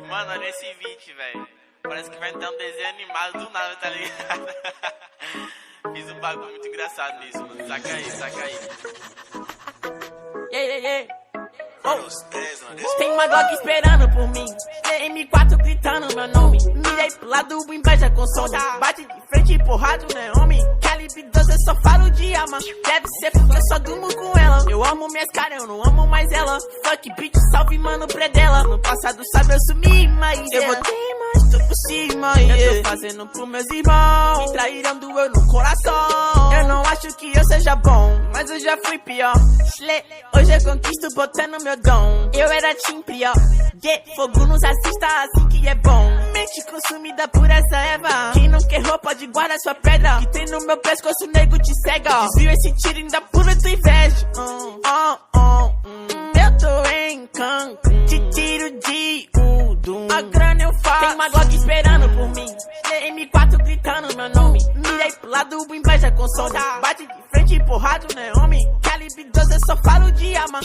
Mano, olha esse vídeo, velho. Parece que vai entrar um desenho animado do nada, tá ligado? Fiz um bagulho muito engraçado nisso, mano. Saca aí. Tem uma Glock esperando por mim, M4 gritando meu nome. Mirei pro lado, o inveja consome. Bate de frente e porrado, né, homem? Calibre 12, eu só falo de alma. Deve ser porque eu só durmo com ela. Eu amo minhas caras, eu não amo mais ela. Fuck bitch, salve mano, predela. No passado sabe eu sumi, mas eu voltei, mas tô por cima. Eu tô fazendo pros meus irmãos. Me traíram, doeu no coração. Eu não acho que eu seja bom, mas eu já fui pior. Hoje eu conquisto botando meu dom. Eu era team pior. Fogo nos assista assim que é bom. Mente consumida por essa erva. Quem não quer roupa de guarda sua pedra. Que tem no meu pescoço, nego te cega. Desvio esse tiro ainda pula tua inveja. Eu tô em Cancún. Te tiro de Udum. A grana eu faço. Tem uma Glock esperando por mim. M4 gritando meu nome. Mirei pro lado, o inveja consome. Bate de frente e porrado, né, homem? Calibre 12, eu só falo de alma.